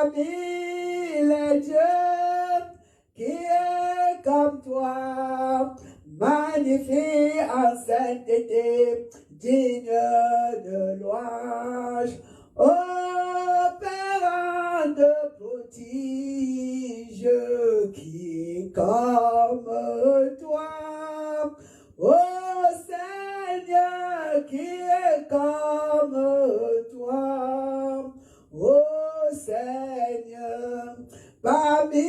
parmi les dieux, qui est comme toi, magnifique en sainteté, digne de louange, opérant de prodiges, qui est comme toi, ô Seigneur, qui est comme toi, ô Seigneur, parmi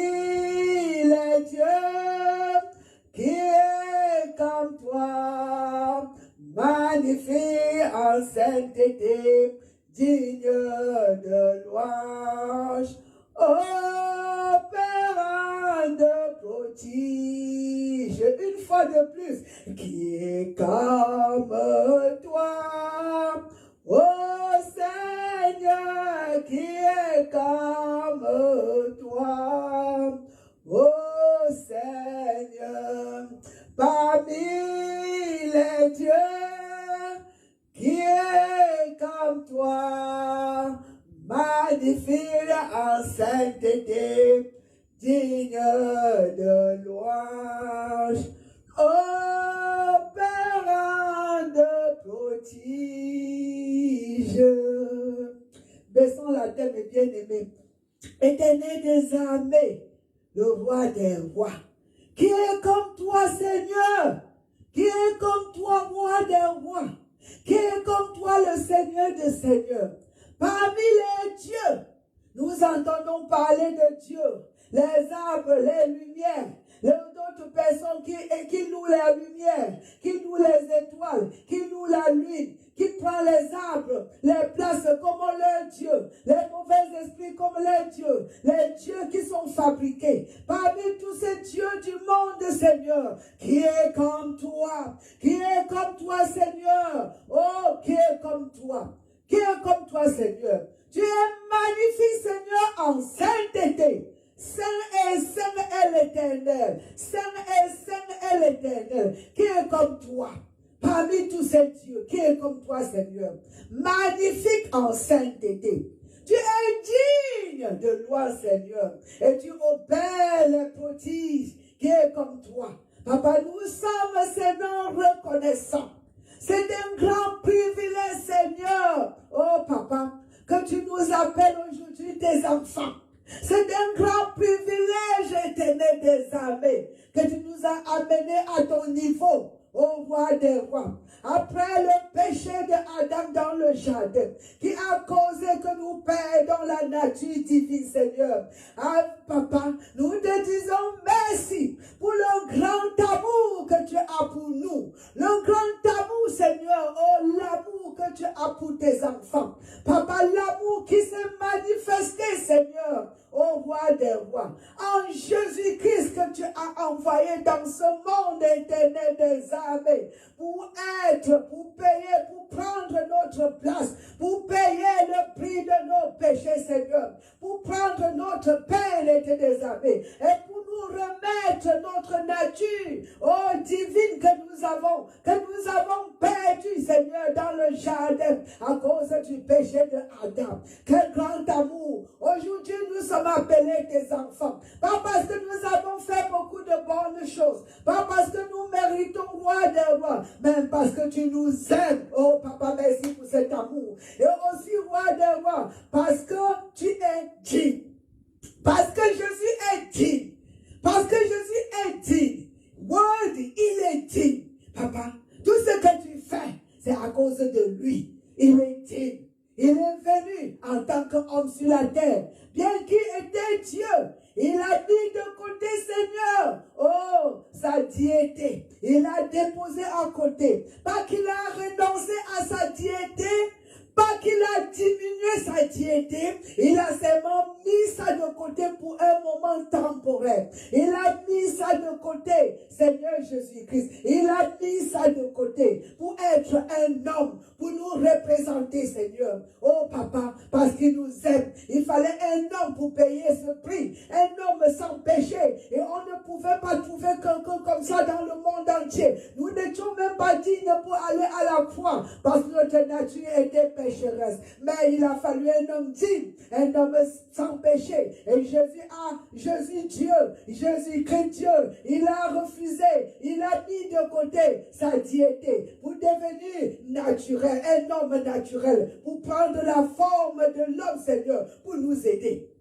les dieux, qui est comme toi, magnifique en sainteté, digne de louange, opérant de prodiges, une fois de plus, qui est comme toi, ô Seigneur, qui est comme toi, ô Seigneur, parmi les dieux, qui est comme toi, magnifique en sainteté, digne de louange, opérant de prodiges. Baissons la tête, mes bien-aimés. Éternel des armées, le roi des rois, qui est comme toi, Seigneur, qui est comme toi, roi des rois, qui est comme toi, le Seigneur des seigneurs. Parmi les dieux, nous entendons parler de Dieu, les arbres, les lumières, d'autres personnes qui louent les lumières, qui louent les étoiles, qui louent la lune, qui prend les arbres, les place comme leurs dieux, les mauvais esprits comme leurs dieux, les dieux qui sont fabriqués. Parmi tous ces dieux du monde, Seigneur, qui est comme toi, Seigneur, oh, qui est comme toi. Qui est comme toi, Seigneur. Tu es magnifique, Seigneur, en sainteté. Saint est l'Éternel. Saint est l'Éternel. Qui est comme toi. Parmi tous ces dieux, qui est comme toi, Seigneur. Magnifique en sainteté. Tu es digne de loi, Seigneur. Et tu opères les prodiges, qui est comme toi. Papa, nous sommes, Seigneur, reconnaissants. C'est un grand privilège, Seigneur. Oh, Papa, que tu nous appelles aujourd'hui tes enfants. C'est un grand privilège, Éternel des armées, que tu nous as amenés à ton niveau, ô roi des rois. Après le péché d'Adam dans le jardin, qui a causé que nous perdons la nature divine, Seigneur. Ah, Papa, nous te disons merci pour le grand amour que tu as pour nous. Le grand amour, Seigneur, oh, l'amour que tu as pour tes enfants. Papa, l'amour qui s'est manifesté, Seigneur, ô roi des rois, en Jésus-Christ que tu as envoyé dans ce monde éternel des armées, pour payer, pour prendre notre place, pour payer le prix de nos péchés, Seigneur, pour prendre notre peine éternel des armées, et pour nous remettre notre nature, oh divine que nous avons perdu, Seigneur, dans le jardin, à cause du péché de Adam. Quel grand amour! Aujourd'hui, nous sommes appelés tes enfants. Pas parce que nous avons fait beaucoup de bonnes choses. Pas parce que nous méritons roi des rois. Mais parce que tu nous aimes. Oh, Papa, merci pour cet amour. Et aussi, roi des rois, parce que tu es digne. Parce que Jésus est digne. Parce que Jésus est digne. Worthy, il est digne. Papa, tout ce que tu fais, c'est à cause de lui. Il est digne. Il est venu en tant qu'homme sur la terre. Bien qu'il était Dieu, il a mis de côté, Seigneur, oh, sa diété. Il a déposé à côté. Pas qu'il a renoncé à sa diété, pas qu'il a diminué sa diété, il a seulement mis sa de côté pour un moment temporaire. Il a mis ça de côté, Seigneur Jésus-Christ. Il a mis ça de côté pour être un homme, pour nous représenter, Seigneur. Oh papa, parce qu'il nous aime. Il fallait un homme pour payer ce prix. Un homme sans péché. Et on ne pouvait pas trouver quelqu'un comme ça dans le monde entier. Nous n'étions même pas dignes pour aller à la croix parce que notre nature était pécheresse. Mais il a fallu un homme digne, un homme sans péché. Et Jésus Dieu, Jésus-Christ Dieu, il a refusé, il a mis de côté sa diété pour devenir naturel, un homme naturel, pour prendre la forme de l'homme, Seigneur, pour nous aider.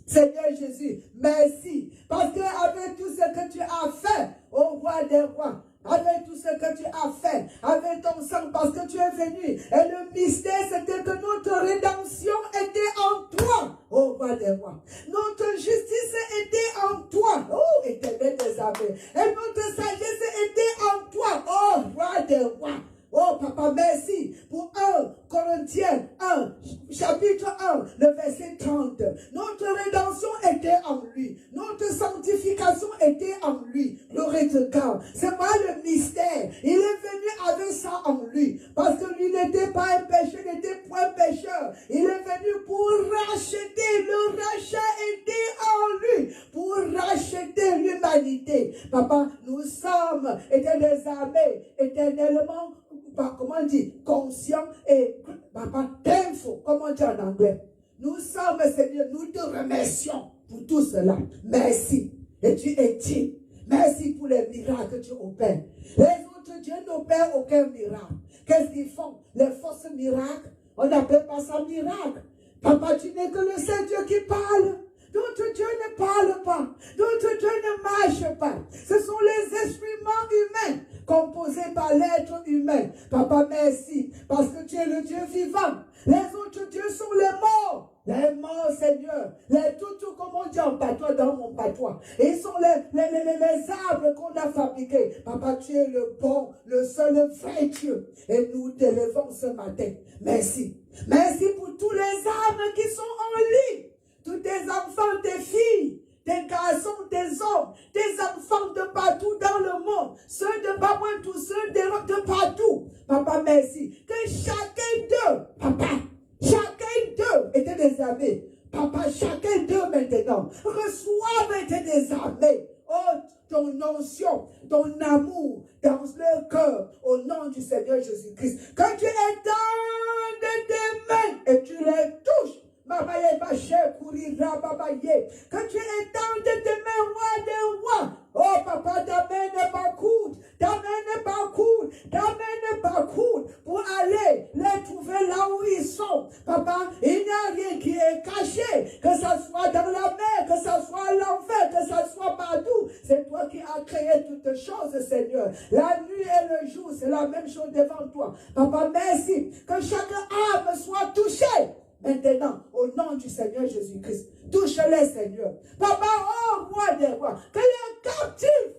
Seigneur Jésus, merci, parce qu'avec tout ce que tu as fait, au roi des rois, avec tout ce que tu as fait, avec ton sang, parce que tu es venu. Et le mystère, c'était que notre rédemption était en toi, ô roi des rois. Notre justice était en toi, ô éternel des armées. Et notre sagesse était en toi, ô roi des rois. Oh papa, merci pour 1 Corinthiens 1, chapitre 1, le verset 30. Notre rédemption était en lui. Notre sanctification était en lui. Le rétocard. C'est pas le mystère. Il est venu avec ça en lui. Parce que lui n'était pas un pécheur, il n'était pas un pécheur. Il est venu pour racheter. Le rachat était en lui. Pour racheter l'humanité. Papa, nous sommes éternellement, comment on dit, conscient et, papa, thankful, comment on dit en anglais. Nous sommes, Seigneur, nous te remercions pour tout cela. Merci. Et tu es digne. Merci pour les miracles que tu opères. Les autres dieux n'opèrent aucun miracle. Qu'est-ce qu'ils font? Les fausses miracles, on n'appelle pas ça miracle. Papa, tu n'es que le seul Dieu qui parle. D'autres dieux ne parlent pas. D'autres dieux ne marchent pas. Ce sont les instruments humains composés par l'être humain. Papa, merci. Parce que tu es le Dieu vivant. Les autres dieux sont les morts. Les morts, Seigneur. Les tout comme on dit en patois, dans mon patois. Et ils sont les arbres qu'on a fabriqués. Papa, tu es le bon, le seul vrai Dieu. Et nous t'élevons ce matin. Merci. Merci pour tous les arbres qui sont en lui. Tous tes enfants, tes filles, tes garçons, tes hommes, tes enfants de partout dans le monde, ceux de Babouin, tous ceux de partout. Papa, merci. Que chacun d'eux, papa, chacun d'eux était désarmé. Papa, chacun d'eux maintenant reçoivent été désarmés. Oh, ton onction, ton amour dans leur cœur, au nom du Seigneur Jésus-Christ. Que tu étendes tes mains et tu les touches. Que tu étendes tes mains, roi des rois. Oh papa, ta main n'est pas courte, ta main n'est pas courte, ta main n'est pas courte pour aller les trouver là où ils sont. Papa, il n'y a rien qui est caché, que ça soit dans la mer, que ça soit à l'enfer, que ça soit partout. C'est toi qui as créé toutes choses, Seigneur. La nuit et le jour, c'est la même chose devant toi. Papa, merci que chaque âme soit touchée. Maintenant, au nom du Seigneur Jésus-Christ, touche-les, Seigneur. Papa, oh roi des rois, que les captifs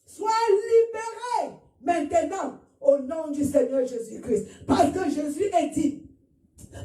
soient libérés maintenant, au nom du Seigneur Jésus-Christ. Parce que Jésus est dit,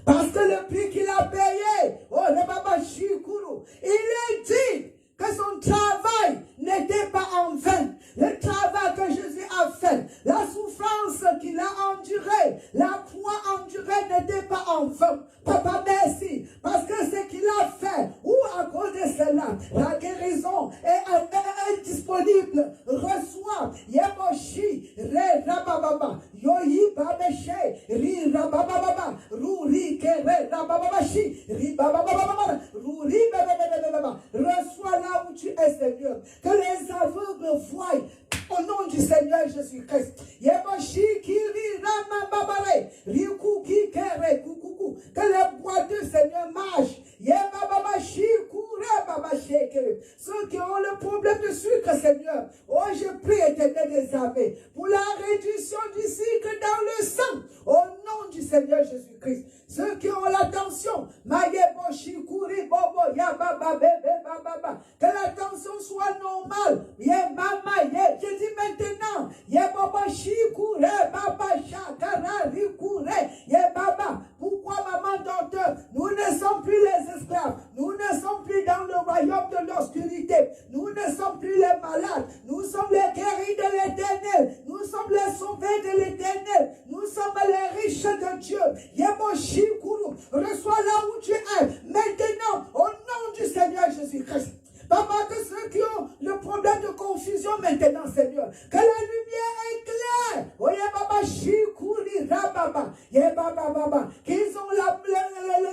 parce que le prix qu'il a payé, oh le Baba Shikuru, il est dit que son travail n'était pas en vain. Le travail que Jésus a fait, la souffrance qu'il a endurée, la croix endurée n'était pas en vain. Papa, merci, parce que ce qu'il a fait, ou à cause de cela, la guérison est disponible. Reçois, Yemoshi, Re Rabababa, Yoyi Babeshe, Ri Rabababa, Ruri Kere Rababashi, Ri Babababa, Ruri Babababa. Reçois là où tu es, Seigneur. Que les aveugles voient au nom du Seigneur Jésus-Christ. Yemoshi Kiri Ramababare, Riku Kikere Kukuku. Que les boiteux, Seigneur, marchent. Yebababashi Kure Babashekere. Ceux qui ont le problème de sucre, Seigneur. Oh, je prie, éternel des armées, pour la réduction du sucre dans le sang. Au nom du Seigneur Jésus-Christ. Ceux qui ont la tension, Mayeboshi Kuri Bobo, Yababa Bebe Bababa. Que la tension soit normale. Yebama, je dis maintenant, Yeboboshi Kure Baba Shakara Rikure, Yebaba. Pourquoi, maman docteur, nous ne sommes plus les esclaves, nous ne sommes plus dans le maintenant, Seigneur. Que la lumière éclaire. Oye baba shikuri rababa. Ye baba baba. Qu'ils ont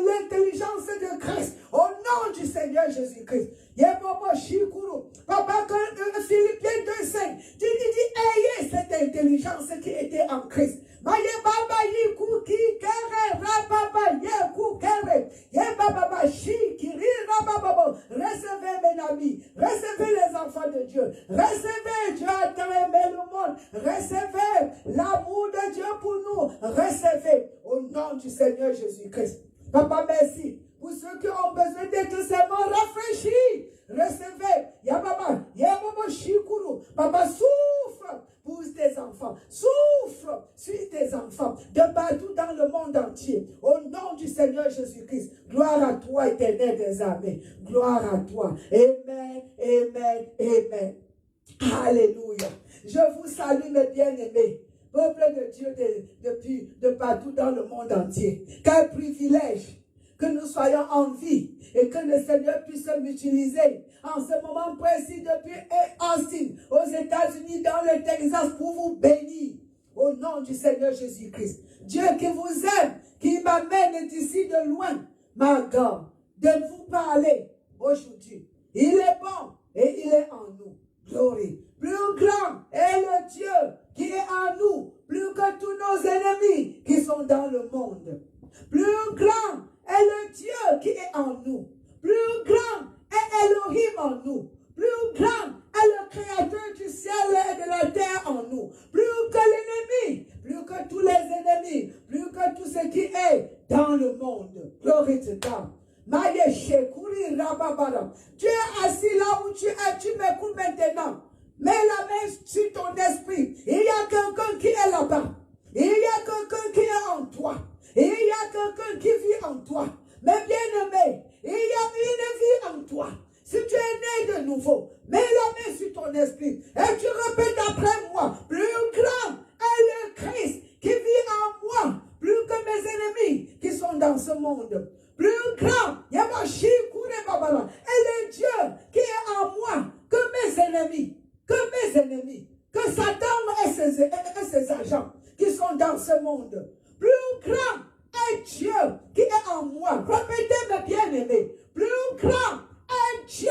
l'intelligence de Christ. Au nom du Seigneur Jésus-Christ. Ye baba shikuru. Papa, que Philippiens 2:5. Tu dis, ayez cette intelligence qui était en Christ. Maye baba yiku ki kere rababa yeku kere. Ye baba shikiri rababa. Recevez mes amis. Recevez les enfants de Dieu. Recevez Dieu a tant aimé le monde. Recevez l'amour de Dieu pour nous. Recevez au nom du Seigneur Jésus-Christ. Papa, merci pour ceux qui ont besoin d'être seulement rafraîchis. Recevez. Yababa, Yababa Shikuru. Papa, souffre pour tes enfants. Souffre sur tes enfants de partout dans le monde entier. Au nom du Seigneur Jésus-Christ. Gloire à toi, éternel des armées. Gloire à toi. Amen, amen, amen. Alléluia. Je vous salue, mes bien-aimés. Peuple de Dieu de partout dans le monde entier. Quel privilège que nous soyons en vie et que le Seigneur puisse m'utiliser en ce moment précis depuis Austin, aux États-Unis, dans le Texas, pour vous bénir au nom du Seigneur Jésus-Christ. Dieu qui vous aime, qui m'amène d'ici de loin, ma God, de vous parler aujourd'hui. Il est bon et il est en nous. Glory. Plus grand est le Dieu qui est en nous, plus que tous nos ennemis qui sont dans le monde. Plus grand est le Dieu qui est en nous. Plus grand est Elohim en nous. Plus grand est le Créateur du ciel et de la terre en nous. Plus que l'ennemi, plus que tous les ennemis, plus que tout ce qui est dans le monde. Glory to God. Tu es assis là où tu es, tu m'écoutes maintenant. Mets la main sur ton esprit. Il y a quelqu'un qui est là-bas. Il y a quelqu'un qui est en toi. Il y a quelqu'un qui vit en toi. Mais bien aimé, il y a une vie en toi. Si tu es né de nouveau, mets la main sur ton esprit. Et tu répètes après moi. Plus grand est le Christ qui vit en moi. Plus que mes ennemis qui sont dans ce monde. Plus grand, Yamashi Kure Babala, est le Dieu qui est en moi que mes ennemis, que Satan et ses agents qui sont dans ce monde. Plus grand est Dieu qui est en moi. Répétez mes bien-aimés. Plus grand est Dieu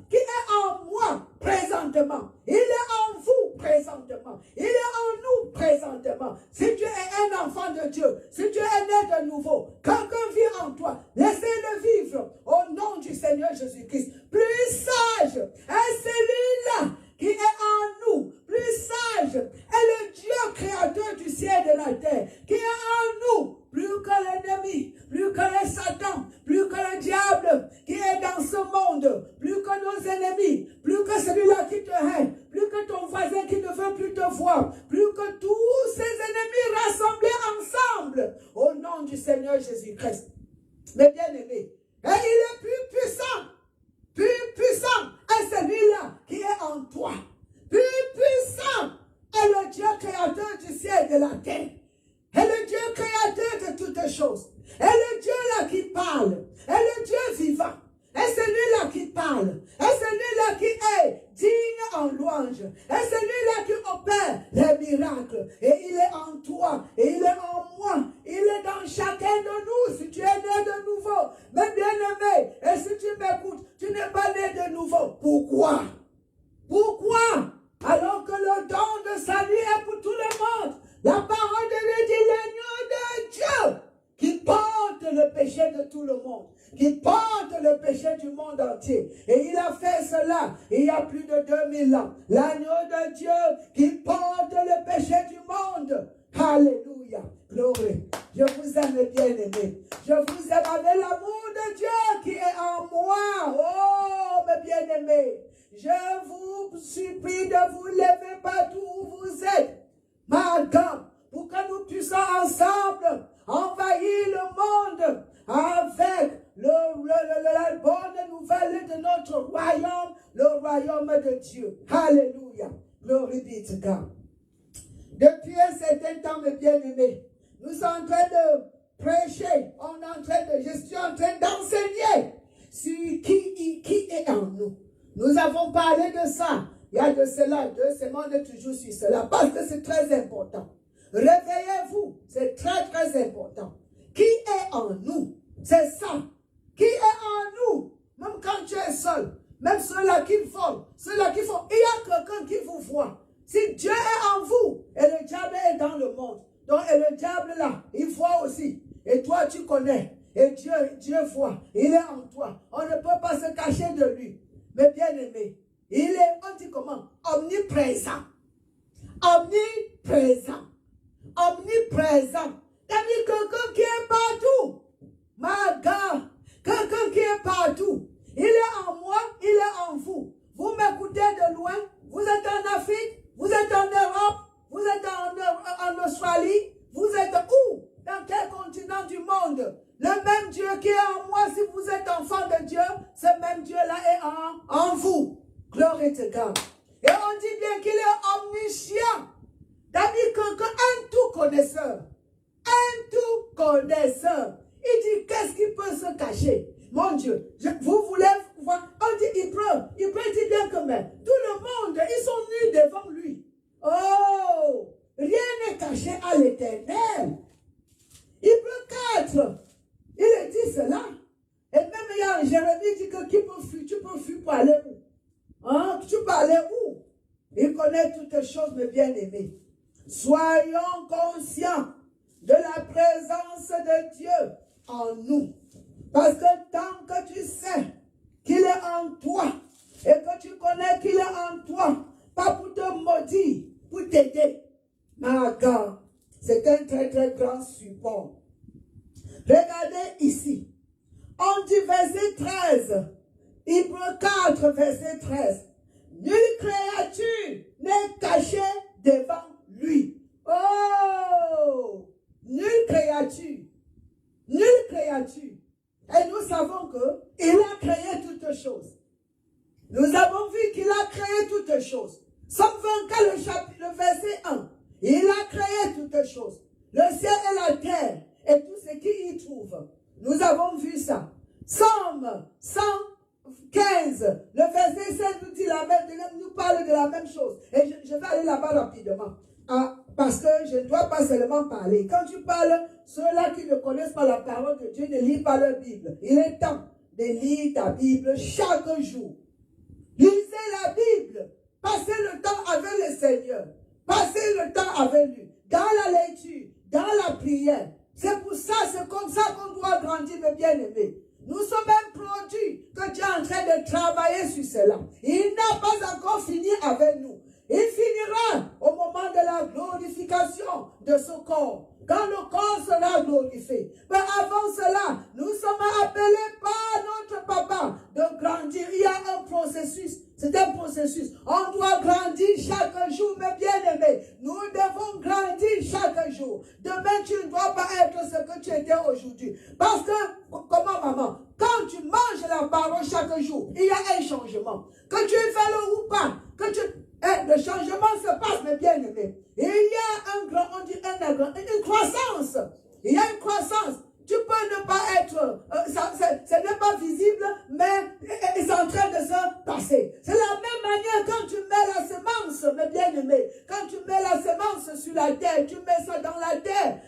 qui est en moi présentement. Il est en vous présentement. Il est en nous présentement. Si tu es un enfant de Dieu, si tu es né de nouveau, quelqu'un vit en toi, laissez-le vivre au nom du Seigneur Jésus-Christ. Plus sage est celui-là qui est en nous. Plus sage est le Dieu créateur du ciel et de la terre qui est en nous. Plus que l'ennemi, plus que le Satan, plus que le diable qui est dans ce monde, plus que nos ennemis, plus que celui-là qui te hait, plus que ton voisin qui ne veut plus te voir, plus que tous ces ennemis rassemblés ensemble au nom du Seigneur Jésus-Christ. Mes bien-aimés, et il est plus puissant est celui-là qui est en toi. Plus puissant est le Dieu créateur du ciel et de la terre. Et le Dieu créateur de toutes choses. Et le Dieu là qui parle. Et le Dieu vivant. Et celui-là qui parle. Et celui-là qui est digne en louange. Et celui-là qui opère les miracles. Et il est en toi. Et il est en moi. Il est dans chacun de nous. Si tu es né de nouveau. Mais bien aimé. Et si tu m'écoutes, tu n'es pas né de nouveau. Pourquoi? Pourquoi? Alors que le don de salut est pour tout le monde. La parole de Dieu dit l'agneau de Dieu qui porte le péché de tout le monde, qui porte le péché du monde entier. Et il a fait cela il y a plus de 2000 ans. L'agneau de Dieu qui porte le péché du monde. Alléluia. Gloire. Je vous aime bien aimé. Je vous aime avec l'amour de Dieu qui est en moi. Oh, mes bien-aimés. Je vous supplie de vous lever partout où vous êtes. Ma God, pour que nous puissions ensemble envahir le monde avec la bonne nouvelle de notre royaume, le royaume de Dieu. Alléluia. Glory be to God. Depuis un certain temps, mes bien-aimés, nous sommes en train de prêcher, je suis en train d'enseigner sur qui est en nous. Nous avons parlé de ça il y a de cela 2 semaines, on est toujours sur cela, parce que c'est très important. Réveillez-vous, c'est très très important. Qui est en nous? C'est ça. Qui est en nous? Même quand tu es seul, même ceux-là qui volent, ceux-là qui font, il y a quelqu'un qui vous voit. Si Dieu est en vous, et le diable est dans le monde, donc et le diable là, il voit aussi. Et toi, tu connais. Et Dieu voit. Il est en toi. On ne peut pas se cacher de lui. Mais bien aimé, il est, on dit comment? Omniprésent. Omniprésent. Omniprésent. C'est-à-dire quelqu'un qui est partout. My God. Quelqu'un qui est partout. Il est en moi, il est en vous. Vous m'écoutez de loin. Vous êtes en Afrique. Vous êtes en Europe. Vous êtes en Australie. Vous êtes où? Dans quel continent du monde? Le même Dieu qui est en moi, si vous êtes enfant de Dieu, ce même Dieu-là est en vous. Glory to God. Et on dit bien qu'il est omniscient. C'est-à-dire qu'un tout connaisseur. Un tout connaisseur. Il dit, qu'est-ce qui peut se cacher? Mon Dieu, vous voulez voir? On dit, il peut dire bien que même. Tout le monde, ils sont nus devant lui. Oh, rien n'est caché à l'Éternel. Il peut qu'être. Il dit cela. Et même il y a Jérémie dit que tu peux fuir pour aller où? Hein? Tu peux aller où? Il connaît toutes les choses, mes bien-aimés. Soyons conscients de la présence de Dieu en nous. Parce que tant que tu sais qu'il est en toi et que tu connais qu'il est en toi, pas pour te maudire, pour t'aider. My God, c'est un très très grand support. Regardez ici. On dit verset 13. Hébreux 4, verset 13. Nulle créature n'est cachée devant lui. Oh! Nulle créature. Nulle créature. Et nous savons qu'il a créé toutes choses. Nous avons vu qu'il a créé toutes choses. Somme 24, le verset 1. Il a créé toutes choses. Le ciel et la terre et tout ce qui y trouve. Nous avons vu ça. Somme 115, le verset 7 nous dit nous parle de la même chose. Et je vais aller là-bas rapidement. Parce que je ne dois pas seulement parler. Quand tu parles, ceux-là qui ne connaissent pas la parole de Dieu ne lisent pas leur Bible. Il est temps de lire ta Bible chaque jour. Lisez la Bible. Passez le temps avec le Seigneur. Passez le temps avec lui. Dans la lecture, dans la prière. C'est pour ça, c'est comme ça qu'on doit grandir, mes bien-aimés. Nous sommes un produit que Dieu est en train de travailler sur cela. Il n'a pas encore fini avec nous. Il finira au moment de la glorification de ce corps. Quand le corps sera glorifié. Mais avant cela, nous sommes appelés par notre papa de grandir. Il y a un processus. C'est un processus. On doit grandir chaque jour, mes bien-aimés. Nous devons grandir chaque jour. Demain, tu ne dois pas être ce que tu étais aujourd'hui. Parce que, comment maman? Quand tu manges la parole chaque jour, il y a un changement. Que tu fais le ou pas, que tu... le changement se passe, mes bien-aimés. Il y a une croissance. Il y a une croissance. Tu peux ne pas être, ce n'est pas visible, mais c'est en train de se passer. C'est la même manière quand tu mets la semence, mes bien-aimés. Quand tu mets la semence sur la terre, tu mets ça dans la terre.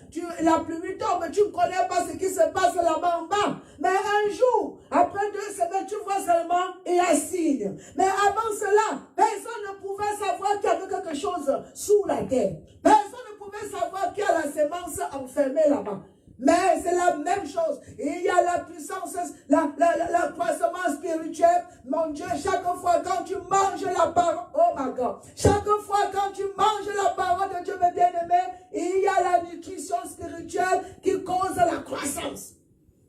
La pluie tombe, mais tu ne connais pas ce qui se passe là-bas en bas. Mais un jour, après 2 semaines, tu vois seulement, il y a signe. Mais avant cela, personne ne pouvait savoir qu'il y avait quelque chose sous la terre. Personne ne pouvait savoir qu'il y a la semence enfermée là-bas. Mais c'est la même chose. Il y a la puissance, l'accroissement spirituel. Mon Dieu, chaque fois quand tu manges la parole, oh my God, chaque fois quand tu manges la parole de Dieu, mes bien-aimés, il y a la nutrition spirituelle qui cause la croissance.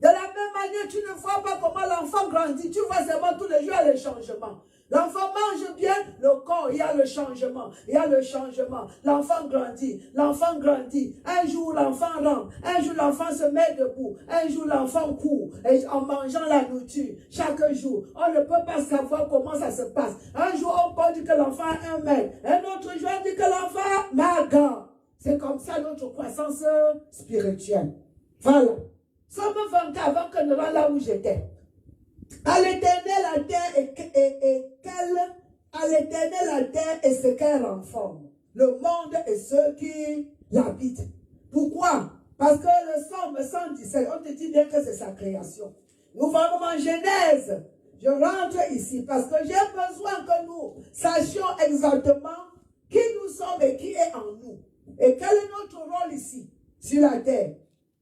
De la même manière, tu ne vois pas comment l'enfant grandit. Tu vois seulement tous les jours les changements. L'enfant mange bien, le corps, il y a le changement. Il y a le changement. L'enfant grandit. L'enfant grandit. Un jour, l'enfant rentre. Un jour, l'enfant se met debout. Un jour, l'enfant court. Et en mangeant la nourriture, chaque jour, on ne peut pas savoir comment ça se passe. Un jour, on peut dire que l'enfant a 1 mètre. Un autre jour, on dit que l'enfant a magan. C'est comme ça notre croissance spirituelle. Voilà. Somme 20 avant que nous rentre là où j'étais. À l'Éternel, la terre est quelle? à l'Éternel la terre et ce qu'elle renforme, le monde et ceux qui l'habitent. Pourquoi? Parce que le Psaume 117, on te dit bien que c'est sa création. Nous sommes en Genèse. Je rentre ici parce que j'ai besoin que nous sachions exactement qui nous sommes et qui est en nous. Et quel est notre rôle ici, sur la terre.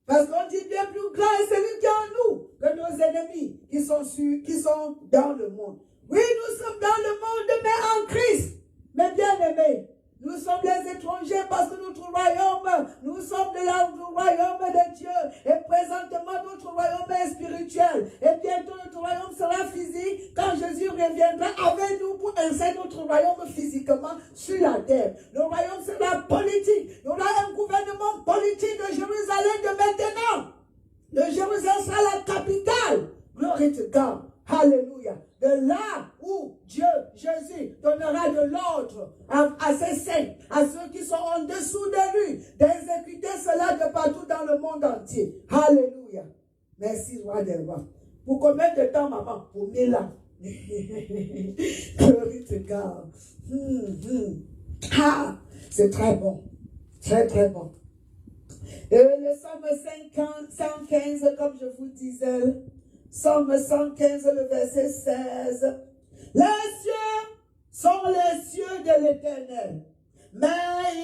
Parce qu'on dit bien plus grand est celui qui est en nous que nos ennemis qui sont dans le monde. Oui, nous sommes dans le monde, mais en Christ. Mais bien aimés, nous sommes les étrangers parce que notre royaume, nous sommes du royaume de Dieu. Et présentement, notre royaume est spirituel. Et bientôt, notre royaume sera physique quand Jésus reviendra avec nous pour installer notre royaume physiquement sur la terre. Le royaume sera politique. Il y aura un gouvernement politique de Jérusalem de maintenant. Le Jérusalem sera la capitale. Glory to God. Alléluia. De là où Dieu, Jésus, donnera de l'ordre à ses saints, à ceux qui sont en dessous de lui, d'exécuter cela de partout dans le monde entier. Alléluia. Merci, roi des rois. Pour combien de temps, maman? Pour 1000 ans. Glory to God. Ah, c'est très bon. Très, très bon. Et le Psaume 115, comme je vous disais, Psaume 115, le verset 16. Les cieux sont les cieux de l'Éternel, mais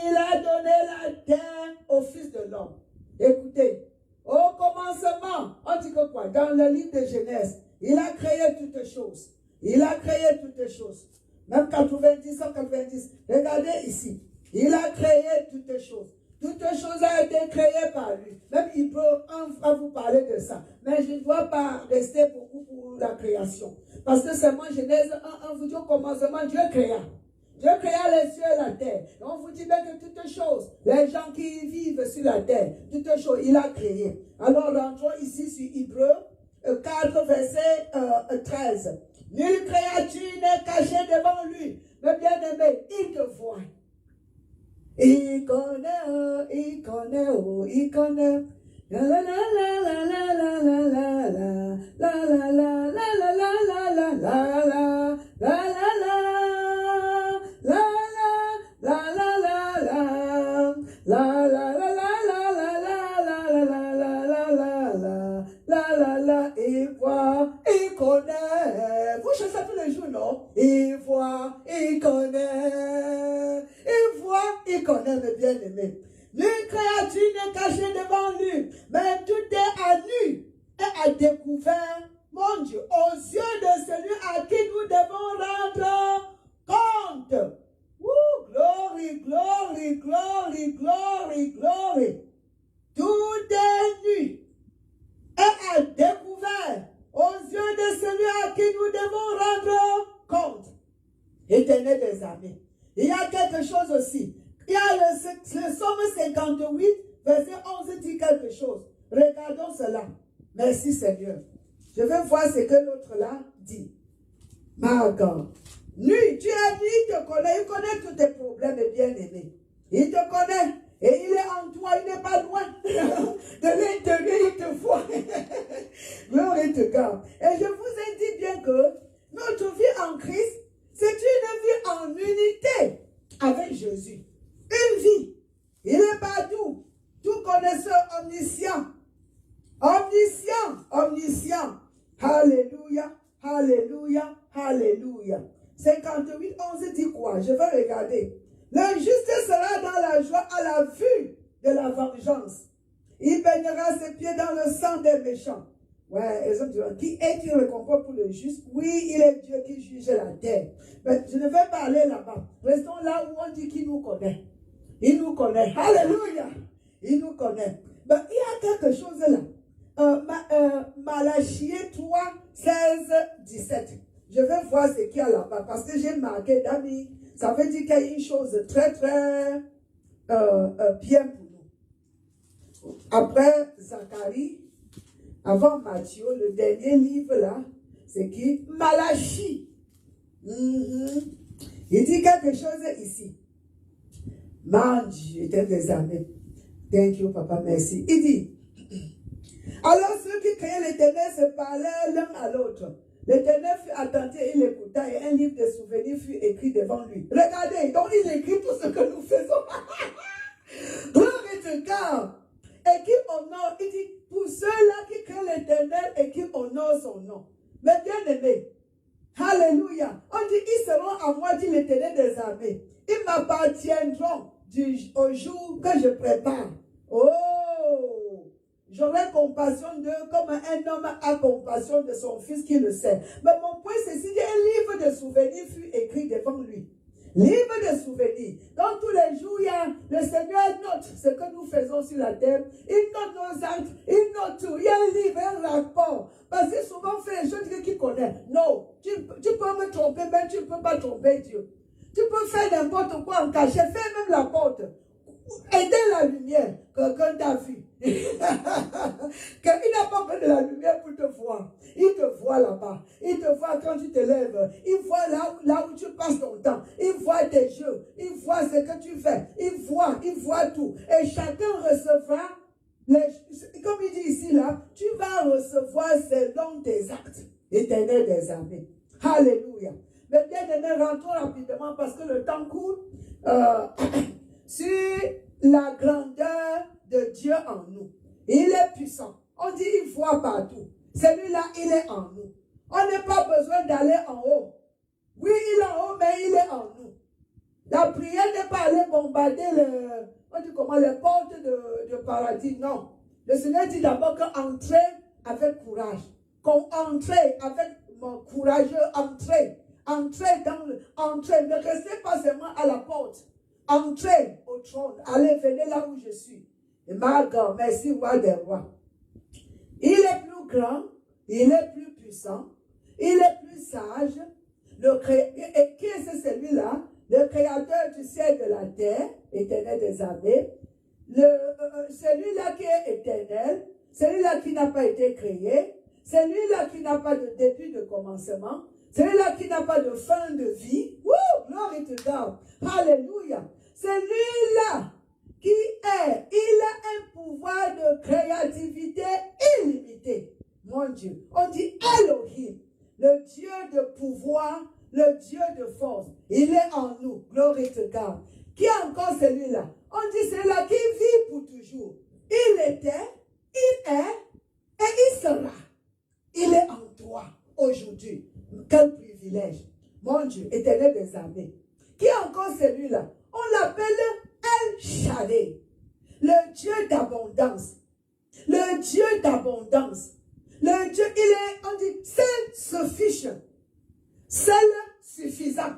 il a donné la terre au Fils de l'homme. Écoutez, au commencement, on dit que quoi? Dans le livre de Genèse, il a créé toutes choses. Il a créé toutes choses. Même 90, 190. Regardez ici. Il a créé toutes choses. Toutes choses ont été créées par lui. Même Hébreu, on va vous parler de ça. Mais je ne dois pas rester beaucoup pour la création. Parce que seulement Genèse 1 vous dit au commencement, Dieu créa. Dieu créa les cieux et la terre. Et on vous dit bien que toutes choses, les gens qui vivent sur la terre, toutes choses, il a créé. Alors rentrons ici sur Hébreu 4, verset 13. Nulle créature n'est cachée devant lui. Mais bien aimé, il te voit. Il connaît, il connaît, il connaît. La la la la la la la la la la la la la la la la la la il voit, il connaît. Vous chantez tous les jours, non? Il voit, il connaît. Il voit, il connaît, mes bien-aimés. Nulle créature n'est cachée devant lui, mais tout est à nu et à découvert, mon Dieu, aux yeux de celui à qui nous devons rendre compte. Glory, glory, glory, glory, glory. Tout est nu et à découvert aux yeux de celui à qui nous devons rendre compte. Éternel des armées. Il y a quelque chose aussi. Il y a le Psaume 58, verset 11 dit quelque chose. Regardons cela. Merci Seigneur. Je vais voir ce que l'autre là dit. My God. Lui, tu es lui, il te connaît. Il connaît tous tes problèmes, bien-aimés. Il te connaît. Et il est en toi, il n'est pas loin. De l'intérieur, il te voit. Glory to God. Et je vous ai dit bien que notre vie en Christ, c'est une vie en unité avec Jésus. Une vie. Il est partout. Tout connaisseur, omniscient. Omniscient. Omniscient. Alléluia. Alléluia. Alléluia. 58, 11 dit quoi? Je vais regarder. Le juste sera dans la joie à la vue de la vengeance. Il baignera ses pieds dans le sang des méchants. Ouais, qui est-il récompense pour le juste? Oui, il est Dieu qui juge la terre. Mais je ne vais pas aller là-bas. Restons là où on dit qu'il nous connaît. Il nous connaît. Alléluia. Il nous connaît. Mais il y a quelque chose là. Malachie 3, 16, 17. Je vais voir ce qu'il y a là-bas parce que j'ai marqué d'amis. Ça veut dire qu'il y a une chose très, très bien pour nous. Après Zacharie, avant Matthieu, le dernier livre là, c'est qui? Malachie. Il dit quelque chose ici. Mange, éternel des armées. Thank you, papa, merci. Il dit, alors ceux qui créaient l'Éternel se parlaient l'un à l'autre. L'Éternel fut attentif, il écouta, et un un livre de souvenirs fut écrit devant lui. Regardez, donc il écrit tout ce que nous faisons. Gloire et God. Et qui honore, il dit, pour ceux-là qui créent l'Éternel et qui honorent son nom. Mais bien aimé, alléluia. On dit, ils seront à moi, dit l'Éternel des armées. Ils m'appartiendront au jour que je prépare. Oh! J'aurai compassion d'eux comme un homme a compassion de son fils qui le sait. Mais mon point, c'est si un livre de souvenirs fut écrit devant lui. Livre de souvenirs. Donc tous les jours, le Seigneur note ce que nous faisons sur la terre. Il note nos actes, il note tout. Il y a un livre, un rapport. Parce que souvent on fait les choses qu'il connaît. Non, tu peux me tromper, mais tu ne peux pas tromper Dieu. Tu peux faire n'importe quoi en cachet, fais même la porte. Aider la lumière, quelqu'un t'a vu. Il n'a pas besoin de la lumière pour te voir. Il te voit là-bas. Il te voit quand tu te lèves. Il voit là où tu passes ton temps. Il voit tes jeux. Il voit ce que tu fais. Il voit tout. Et chacun recevra, comme il dit ici là, tu vas recevoir selon tes actes. Éternel des armées. Alléluia. Mais bien aimé, rentrons rapidement parce que le temps court. Sur la grandeur de Dieu en nous. Il est puissant. On dit il voit partout. Celui-là, il est en nous. On n'a pas besoin d'aller en haut. Oui, il est en haut, mais il est en nous. La prière n'est pas aller bombarder les portes de paradis. Non. Le Seigneur dit d'abord qu'entrer avec courage. Qu'on entre avec mon courageux, entrez ne restez pas seulement à la porte. Entrez au trône, allez, venez là où je suis. Et ma God, merci, roi des rois. Il est plus grand, il est plus puissant, il est plus sage. Et qui est celui-là? Le créateur du ciel et de la terre, éternel des armées. Celui-là qui est éternel, celui-là qui n'a pas été créé, celui-là qui n'a pas de début de commencement, celui-là qui n'a pas de fin de vie. Woo! Glory to God. Alléluia. Celui-là qui est, il a un pouvoir de créativité illimité. Mon Dieu. On dit Elohim, le Dieu de pouvoir, le Dieu de force. Il est en nous. Glory to God. Qui est encore celui-là? On dit celui-là qui vit pour toujours. Il était, il est et il sera. Il est en toi aujourd'hui. Quel privilège. Mon Dieu, éternel des armées. Qui est encore celui-là? On l'appelle El Shaddai. Le Dieu d'abondance. Le Dieu d'abondance. Le Dieu, il est, on dit, self-sufficient. Self-suffisant.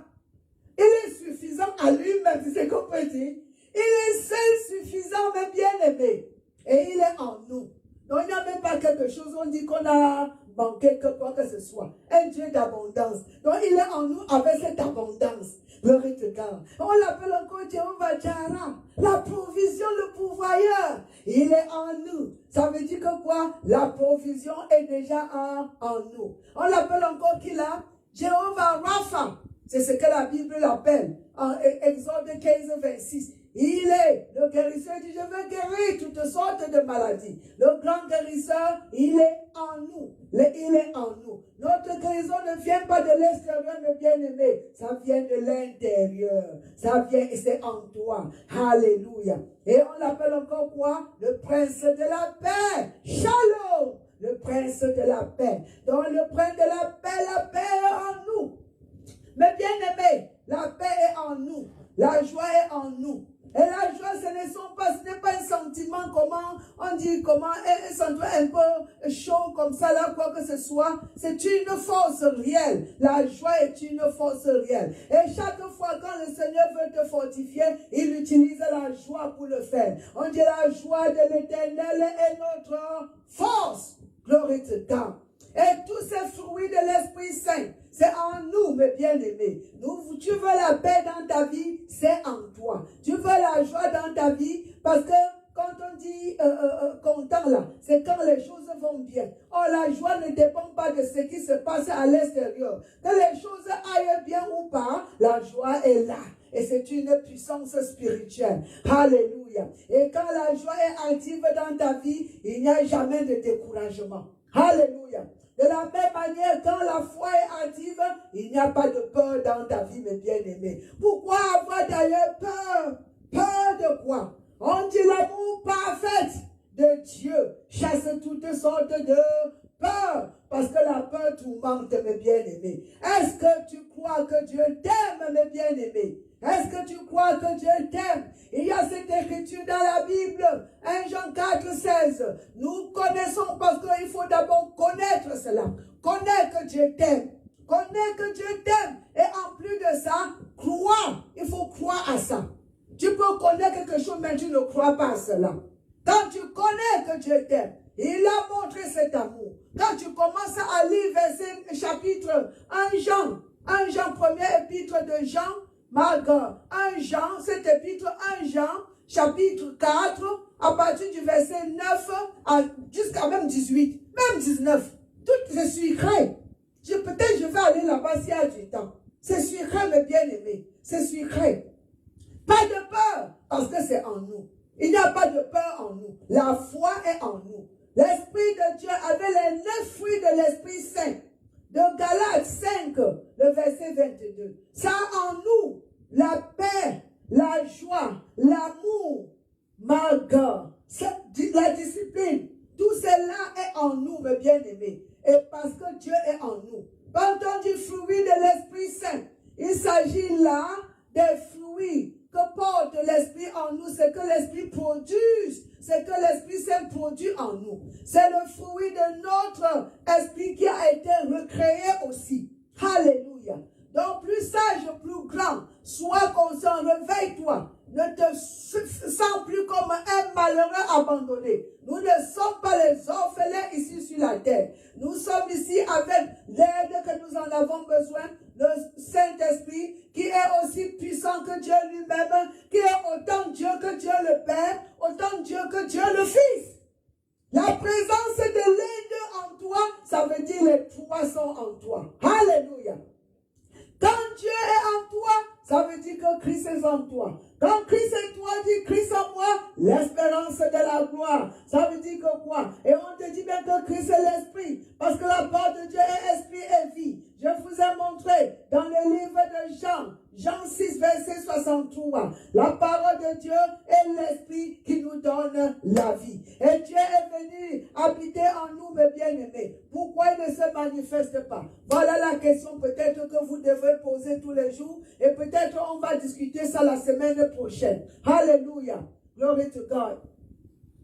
Il est suffisant à lui-même, c'est ce qu'on peut dire. Il est self-suffisant, mais bien aimé. Et il est en nous. Donc il n'y a même pas quelque chose, on dit qu'on a manqué que quoi que ce soit. Un Dieu d'abondance. Donc il est en nous avec cette abondance. Glory to God. On l'appelle encore Jéhovah Jireh, la provision, le pourvoyeur. Il est en nous. Ça veut dire que quoi? La provision est déjà en nous. On l'appelle encore qui là? Jéhovah Rapha. C'est ce que la Bible l'appelle. En Exode 15, 26. Il est le guérisseur. Il dit, je veux guérir toutes sortes de maladies. Le grand guérisseur, il est en nous. Il est en nous. Notre guérison ne vient pas de l'extérieur, mais bien aimé. Ça vient de l'intérieur. Ça vient et c'est en toi. Alléluia. Et on l'appelle encore quoi? Le prince de la paix. Shalom. Le prince de la paix. Donc le prince de la paix est en nous. Mais bien aimé, la paix est en nous. La joie est en nous. Et la joie, ce n'est pas un sentiment, un sentiment un peu chaud comme ça, là, quoi que ce soit. C'est une force réelle. La joie est une force réelle. Et chaque fois quand le Seigneur veut te fortifier, il utilise la joie pour le faire. On dit la joie de l'Éternel est notre force. Glory to God. Et tous ces fruits de l'Esprit Saint, c'est en nous, mes bien-aimés. Tu veux la paix dans ta vie, c'est en toi. Tu veux la joie dans ta vie, parce que quand on dit content là, c'est quand les choses vont bien. Oh, la joie ne dépend pas de ce qui se passe à l'extérieur. Que les choses aillent bien ou pas, la joie est là. Et c'est une puissance spirituelle. Alléluia. Et quand la joie est active dans ta vie, il n'y a jamais de découragement. Alléluia. De la même manière, quand la foi est active, il n'y a pas de peur dans ta vie, mes bien-aimés. Pourquoi avoir d'ailleurs peur? Peur de quoi? On dit l'amour parfait de Dieu chasse toutes sortes de peur. Parce que la peur tourmente, mes bien-aimés. Est-ce que tu crois que Dieu t'aime, mes bien-aimés? Est-ce que tu crois que Dieu t'aime? Il y a cette écriture dans la Bible, 1 Jean 4, 16. Nous connaissons parce qu'il faut d'abord connaître cela. Connaître que Dieu t'aime. Connaître que Dieu t'aime. Et en plus de ça, croire. Il faut croire à ça. Tu peux connaître quelque chose, mais tu ne crois pas à cela. Quand tu connais que Dieu t'aime, il a montré cet amour. Quand tu commences à lire verset, chapitre 1 Jean, premier épître de Jean, Marc, 1 Jean, cet épître 1 Jean, chapitre 4, à partir du verset 9 jusqu'à même 18, même 19. Tout c'est sucré. Peut-être je vais aller là-bas s'il y a du temps. C'est sucré, mes bien-aimés. C'est sucré. Pas de peur, parce que c'est en nous. Il n'y a pas de peur en nous. La foi est en nous. L'Esprit de Dieu avait les 9 fruits de l'Esprit Saint. De Galates 5, le verset 22. Ça en nous, la paix, la joie, l'amour, la discipline. Tout cela est en nous, mes bien-aimés. Et parce que Dieu est en nous. Quand on dit fruits de l'Esprit Saint, il s'agit là des fruits que porte l'Esprit en nous, c'est que l'Esprit produise, c'est que l'Esprit Saint produit en nous. C'est le fruit de notre esprit qui a été recréé aussi. Alléluia. Donc plus sage, plus grand, sois conscient, réveille-toi. Ne te sens plus comme un malheureux abandonné. Nous ne sommes pas les orphelins ici sur la terre. Nous sommes ici avec l'aide que nous en avons besoin. Le Saint-Esprit qui est aussi puissant que Dieu lui-même, qui est autant Dieu que Dieu le Père, autant Dieu que Dieu le Fils. La présence de l'aide en toi, ça veut dire les trois sont en toi. Alléluia. Quand Dieu est en toi, ça veut dire que Christ est en toi. Quand Christ est en toi, dit Christ en moi, l'espérance de la gloire. Ça veut dire que quoi? Et on te dit bien que Christ est l'esprit. Parce que la parole de Dieu est esprit et vie. Je vous ai montré dans le livre de Jean 6, verset 63. La parole de Dieu est l'esprit qui nous donne la vie. Et Dieu est venu habiter en nous, mes bien-aimés. Pourquoi il ne se manifeste pas? Voilà la question peut-être que vous devrez poser tous les jours. Et peut-être on va discuter ça la semaine prochaine. Alléluia. Glory to God.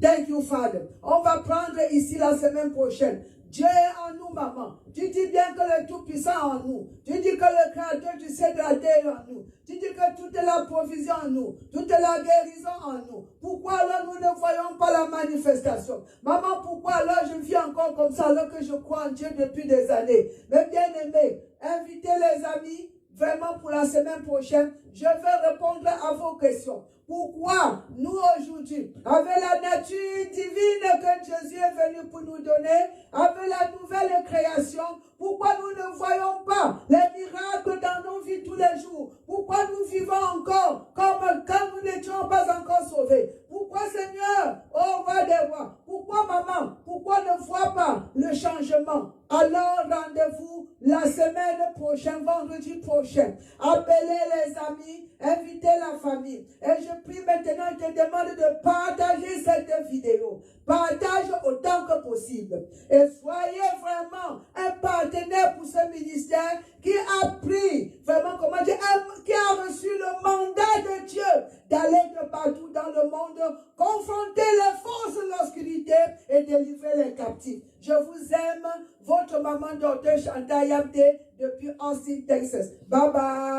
Thank you, Father. On va prendre ici la semaine prochaine. Dieu est en nous, maman. Tu dis bien que le Tout-Puissant est en nous. Tu dis que le Créateur du ciel de la terre est en nous. Tu dis que toute la provision en nous. Toute la guérison en nous. Pourquoi alors nous ne voyons pas la manifestation? Maman, pourquoi alors je vis encore comme ça alors que je crois en Dieu depuis des années? Mais bien aimé, invitez les amis. Vraiment pour la semaine prochaine, je vais répondre à vos questions. Pourquoi nous aujourd'hui, avec la nature divine que Jésus est venu pour nous donner, avec la nouvelle création, pourquoi nous ne voyons pas les miracles dans nos vies tous les jours? Pourquoi nous vivons encore comme quand nous n'étions pas encore sauvés? Pourquoi Seigneur, oh roi des rois? Pourquoi maman? Pourquoi ne voit pas le changement? Alors rendez-vous la semaine prochaine, vendredi prochain. Appelez les amis, invitez la famille. Et je prie maintenant, je te demande de partager cette vidéo. Partage autant que possible. Et soyez vraiment un partenaire pour ce ministère qui a pris, vraiment, comment dire, qui a reçu le mandat de Dieu d'aller de partout dans le monde, confronter les forces de l'obscurité et délivrer les captifs. Je vous aime, votre maman docteur Chantal Yamté depuis Austin, Texas. Bye bye.